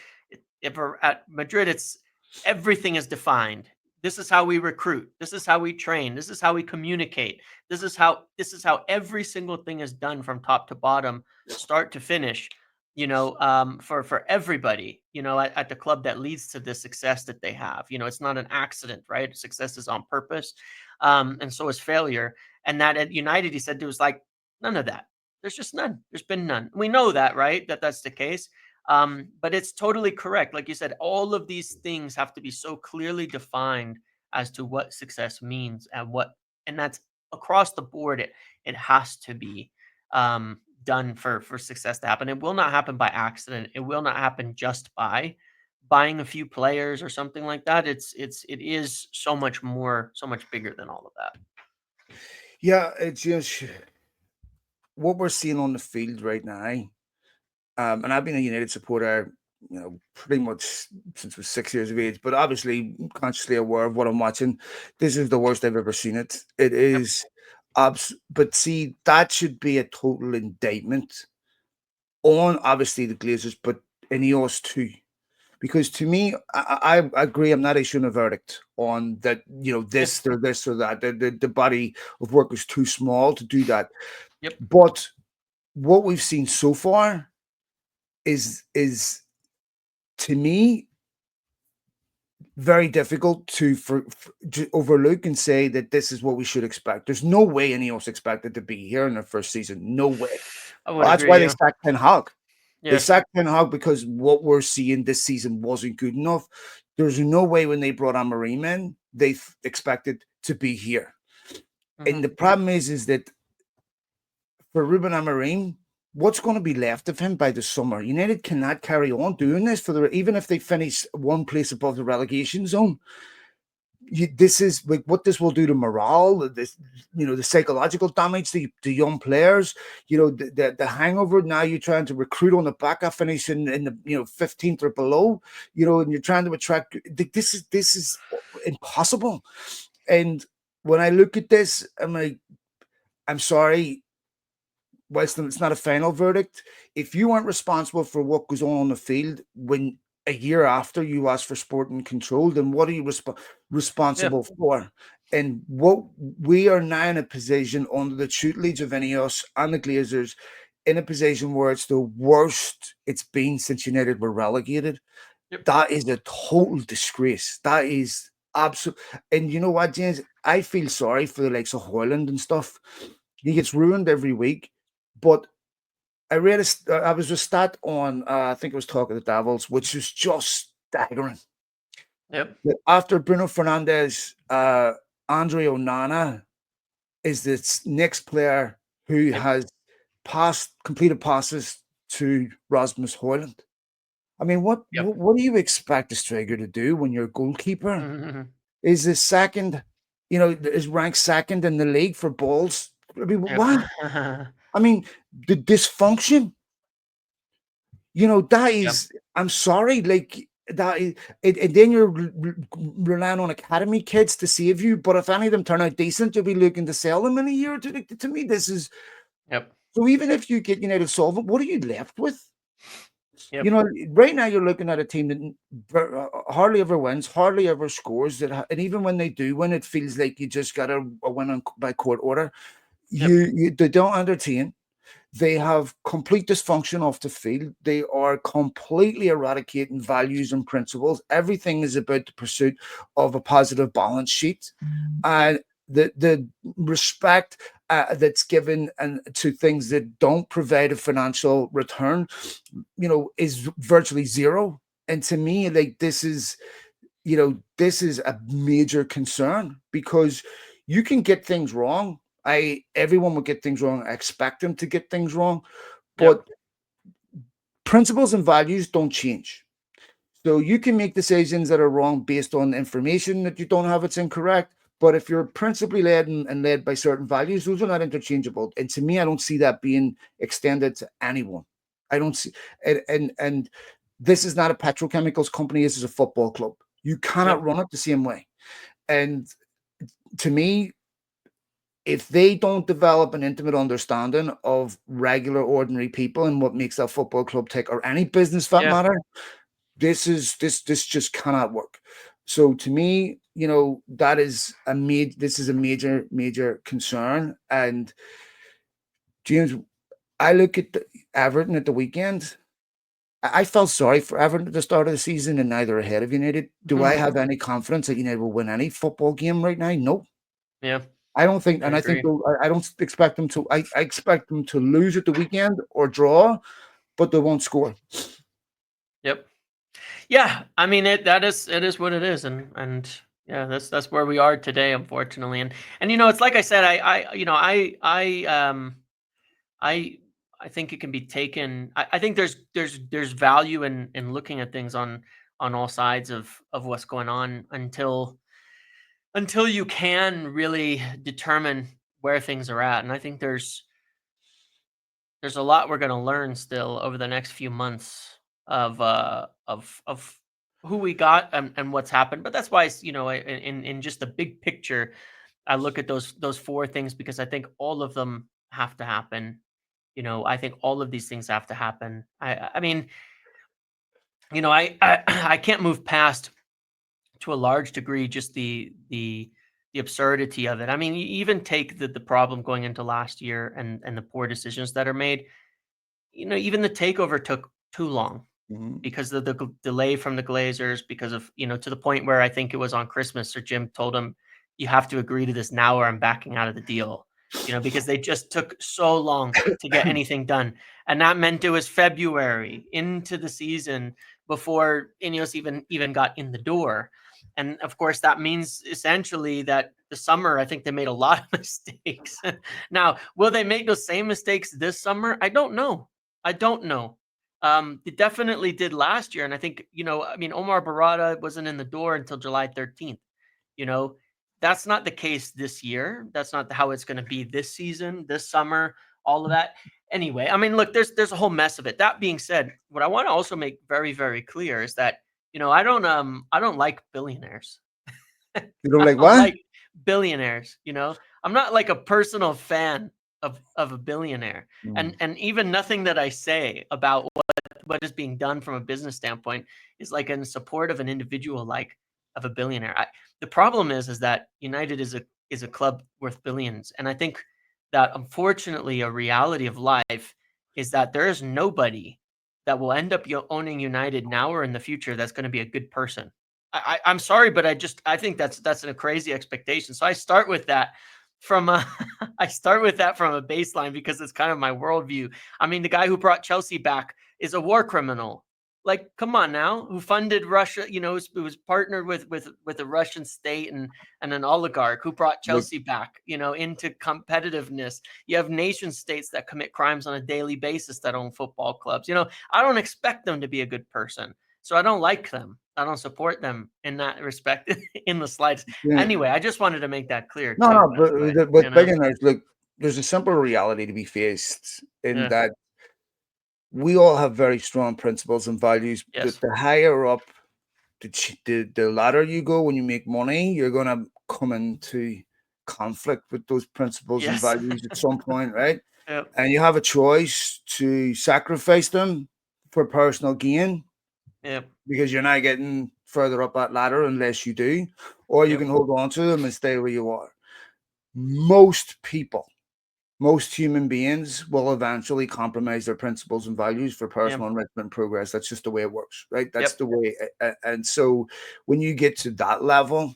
if we're at Madrid, it's everything is defined. This is how we recruit. This is how we train. This is how we communicate. This is how every single thing is done from top to bottom, start to finish. For everybody, at the club that leads to the success that they have. It's not an accident, right? Success is on purpose, and so is failure. And that at United, he said there was like none of that. There's just none. There's been none. We know that, right? That's the case. But it's totally correct. Like you said, all of these things have to be so clearly defined as to what success means and that's across the board. It has to be. Done for success to happen. It will not happen by accident. It will not happen just by buying a few players or something like that. It is so much more, so much bigger than all of that. Yeah, it's just what we're seeing on the field right now. And I've been a United supporter, pretty much since I was 6 years of age, but obviously consciously aware of what I'm watching. This is the worst I've ever seen it. It Yep. is but see, that should be a total indictment on obviously the Glazers, but Ineos too. Because to me, I agree, I'm not issuing a verdict on that, this or this or that. The body of work is too small to do that. Yep. But what we've seen so far is to me very difficult to overlook and say that this is what we should expect. There's no way Ineos expected to be here in their first season. No way. I would That's agree. why they sacked Ten Hag. They Yes. sacked Ten Hag because what we're seeing this season wasn't good enough. There's no way when they brought Amorim in, they expected to be here. Mhm. And the problem is that for Ruben Amorim, what's going to be left of him by the summer? United cannot carry on doing this even if they finish one place above the relegation zone. This is like what this will do to morale, the psychological damage to young players, the hangover. Now you're trying to recruit on the back of finishing in the 15th or below, and you're trying to attract. This is impossible. And when I look at this, I'm like, I'm sorry, whilst it's not a final verdict, if you aren't responsible for what goes on the field when a year after you ask for sporting control, then what are you responsible for? And what we are now in a position under the tutelage of Ineos and the Glazers, in a position where it's the worst it's been since United were relegated. Yep. That is a total disgrace. That is absolute. And you know what, James? I feel sorry for the likes of Hoyland and stuff. He gets ruined every week. But I read I was a stat on, I think it was Talk of the Devils, which is just staggering. Yep. that after Bruno Fernandes, Andre Onana is the next player who Yep. has completed passes to Rasmus Højlund. I mean, Yep. what do you expect a striker to do when your goalkeeper Mhm. is the second, is ranked second in the league for balls? I mean, Yep. what? I mean, the dysfunction, that Yep. is, I'm sorry, like that is, and then you're relying on academy kids to save you. But if any of them turn out decent, you'll be looking to sell them in a year or two. Like, to me, this is Yep. so. Even if you get United solve it, what are you left with? Yep. Right now you're looking at a team that hardly ever wins, hardly ever scores. And even when they do win, it feels like you just got a win by court order. Yep. They don't entertain. They have complete dysfunction off the field. They are completely eradicating values and principles. Everything is about the pursuit of a positive balance sheet, and the respect that's given and to things that don't provide a financial return, is virtually zero. And to me, like this is a major concern because you can get things wrong. Everyone will get things wrong. I expect them to get things wrong, Yep. but principles and values don't change. So you can make decisions that are wrong based on information that you don't have, it's incorrect. But if you're principally led and led by certain values, those are not interchangeable. And to me, I don't see that being extended to anyone. I don't see and this is not a petrochemicals company, this is a football club. You cannot Yep. run it the same way. And to me, if they don't develop an intimate understanding of regular, ordinary people and what makes that football club tick, or any business for that Yeah. matter, this just cannot work. So to me, that is this is a major concern. And James, I look at Everton at the weekend. I felt sorry for Everton at the start of the season, and now they're ahead of United. Do I have any confidence that United will win any football game right now? No. Yeah. I don't think, I and I think agree. I don't expect them to. I expect them to lose at the weekend or draw, but they won't score. Yep. Yeah. I mean, it is what it is, and yeah, that's where we are today, unfortunately. And it's like I said, I I think it can be taken. I think there's value in looking at things on all sides of what's going on until you can really determine where things are at. And I think there's a lot we're going to learn still over the next few months of who we got and what's happened. But that's why in just the big picture, I look at those four things because I think all of them have to happen. I think all of these things have to happen. I mean, I can't move past, to a large degree, just the absurdity of it. I mean, you even take the problem going into last year and the poor decisions that are made. Even the takeover took too long Mhm. because of the delay from the Glazers, because of, to the point where I think it was on Christmas, Sir Jim told him, you have to agree to this now or I'm backing out of the deal, because they just took so long to get anything done. And that meant it was February into the season before Ineos even got in the door. And of course, that means essentially that the summer, I think they made a lot of mistakes. Now, will they make those same mistakes this summer? I don't know. I don't know. They definitely did last year. And I think, I mean, Omar Barada wasn't in the door until July 13th. You know, that's not the case this year. That's not how it's going to be this season, this summer, all of that. Anyway, I mean, look, there's a whole mess of it. That being said, what I want to also make very, very clear is that, I don't like billionaires. You don't I like don't what? like billionaires, I'm not like a personal fan of a billionaire. Mm. And even nothing that I say about what is being done from a business standpoint is like in support of an individual, like of a billionaire. The problem is that United is a club worth billions, and I think that unfortunately a reality of life is that there is nobody that will end up owning United now or in the future that's going to be a good person. I'm sorry, but I think that's a crazy expectation. So I start with that from a I start with that from a baseline because it's kind of my worldview. I mean, the guy who brought Chelsea back is a war criminal. Like, come on now, who funded Russia? Who was partnered with a Russian state and an oligarch who brought Like, Chelsea back, into competitiveness. You have nation states that commit crimes on a daily basis that own football clubs. I don't expect them to be a good person, so I don't like them. I don't support them in that respect in the slides. yeah. Anyway, I just wanted to make that clear No, too. no, By but the way, billionaires, look, there's a simple reality to be faced in yeah, that we all have very strong principles and values. yes, The higher up the ladder you go when you make money, you're gonna come into conflict with those principles and yes, values at some point, right? yep, And you have a choice to sacrifice them for personal gain yep, because you're not getting further up that ladder unless you do, or you yep, can hold on to them and stay where you are. Most people, most human beings will eventually compromise their principles and values for yep, personal enrichment and progress. That's just the way it works, right? That's yep, the way. And so when you get to that level,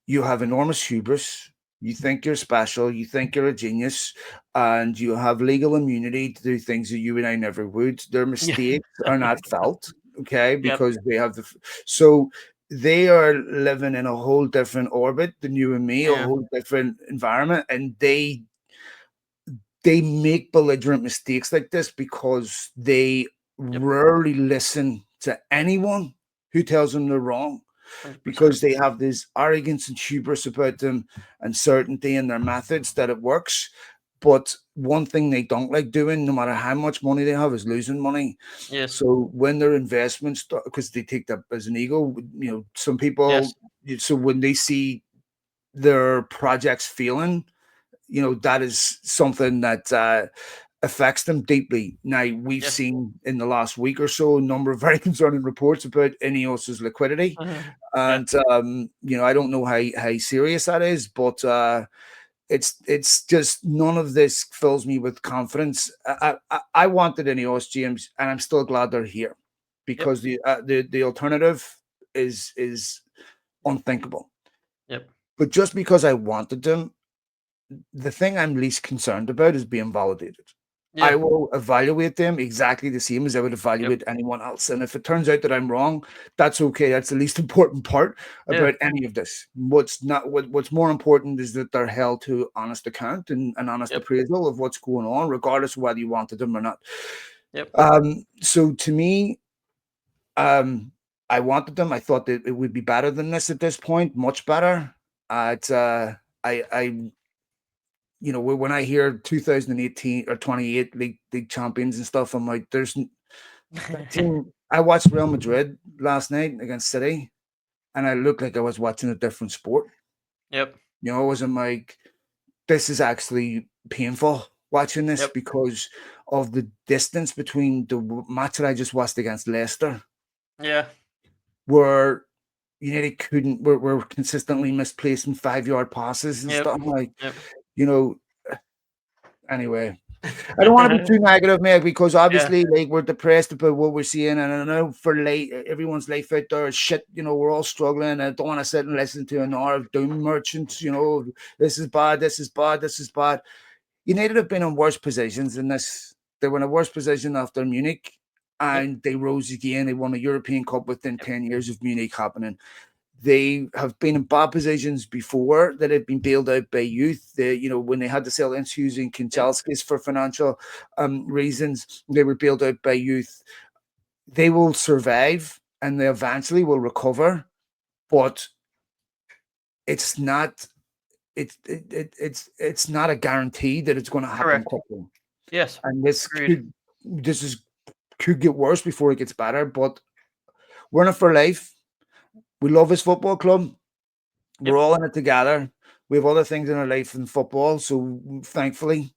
you have enormous hubris. You think you're special. You think you're a genius, and you have legal immunity to do things that you and I never would. Their yeah, mistakes are not felt, okay, yep, because they have so they are living in a whole different orbit than you and me, a yeah, whole different environment, and they make belligerent mistakes like this because they yep, rarely listen to anyone who tells them they're wrong 100%. because they have this arrogance and hubris about them and certainty in their methods that it works. But one thing they don't like doing, no matter how much money they have, is losing money. Yes, So when their investments, because they take that as an ego, some people, yes, so when they see their projects failing, that is something that affects them deeply. Now, we've yes, seen in the last week or so a number of very concerning reports about Ineos's liquidity. yeah, And I don't know how serious that is, but it's just none of this fills me with confidence. I wanted Ineos, James, and I'm still glad they're here yep, because the alternative is unthinkable. yep, But just because I wanted them, the thing I'm least concerned about is being validated. I yeah, will evaluate them exactly the same as I would yep, evaluate anyone else. And if it turns out that I'm wrong, that's okay. That's the least important part yeah, about any of this. What's more important is that they're held to honest account and an honest yep, appraisal of what's going on, regardless of whether you wanted them or not. yep, So to me, um, I wanted them. I thought that it would be better than this at this point, much better. It's I when I hear 2018 or 28 league champions and stuff, I'm like, there's that team. I watched Real Madrid last night against City, and I looked like I was watching a different sport. yep, I wasn't like, this is actually painful watching this yep, because of the distance between the match that I just watched against Leicester, yeah, where United couldn't, were consistently misplacing 5-yard passes and yep, stuff. I'm like, yep, you know, anyway. I don't want to be too negative, mate, because yeah, obviously, like, we're depressed about what we're seeing, and I know for everyone's life out there is shit. We're all struggling. I don't want to sit and listen to an hour of doom merchants. This is bad, this is bad, this is bad. United have been in worse positions than this. They were in a worse position after Munich, yep, and they rose again. They won a European Cup within yep, 10 years of Munich happening. They have been in bad positions before that have been bailed out by youth. When they had to sell Hughes and yep, Kinchalskis for financial reasons, they were bailed out by youth. They will survive and they eventually will recover, but it's not. It's not a guarantee that it's going to happen correct. quickly. Yes, And agreed. could get worse before it gets better. But we're in it for life. We love this football club. We're Yep, all in it together. We have other things in our life than football. So thankfully,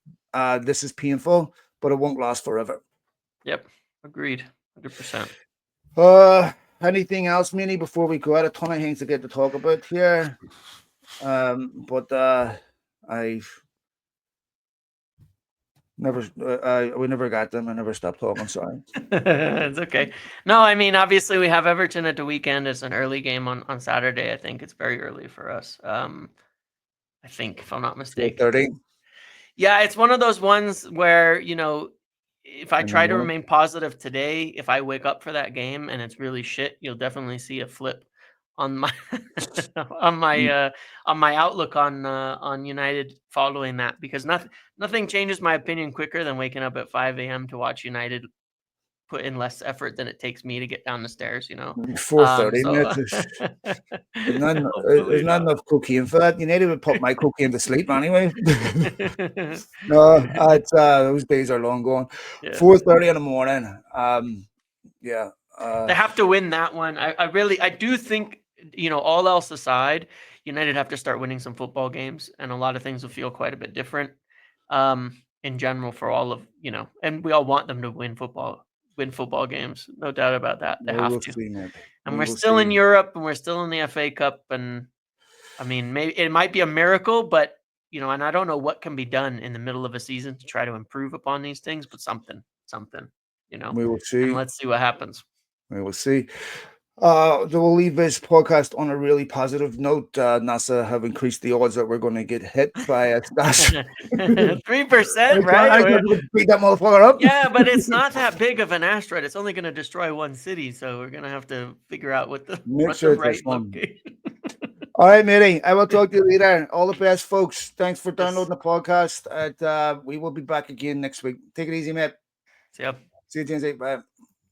this is painful, but it won't last forever. yep, agreed. 100%. Uh, Anything else, Minnie, before we go? I had a ton of things to get to talk about here. But I never, we never got them. I never stopped talking. Sorry. It's okay. No, I mean, obviously we have Everton at the weekend. It's an early game on Saturday. I think it's very early for us. I think, if I'm not mistaken. 4:30. Yeah, it's one of those ones where, if I in the try to morning. remain positive today, if I wake up for that game and it's really shit, you'll definitely see a flip on my on my Mm, uh on my outlook on United following that, because nothing changes my opinion quicker than waking up at 5 a.m. to watch United put in less effort than it takes me to get down the stairs, you know. 4:30, mate. So There's hopefully not not. enough cocaine for that. You need to put my cocaine to sleep anyway. No, those days are long gone. Yeah. 4:30 in the morning. Yeah. They have to win that one. I do think, all else aside, United have to start winning some football games, and a lot of things will feel quite a bit different. In general, for all of and we all want them to win football games, no doubt about that. They We have will to, see, mate. and We we're will still in see. Europe, and we're still in the FA Cup, and I mean, maybe it might be a miracle, but and I don't know what can be done in the middle of a season to try to improve upon these things, but something, We will and see. let's see what happens. We will see. We'll leave this podcast on a really positive note. NASA have increased the odds that we're going to get hit by a stash. 3%, right? I thought we could beat that motherfucker up. Yeah, but it's not that big of an asteroid. It's only going to destroy one city, so we're going to have to figure out what the Make sure it's this right one. location. All right, matey. I will talk to you later. All the best, folks. Thanks for Yes. downloading the podcast. And we will be back again next week. Take it easy, mate. See ya. See you, James. Bye.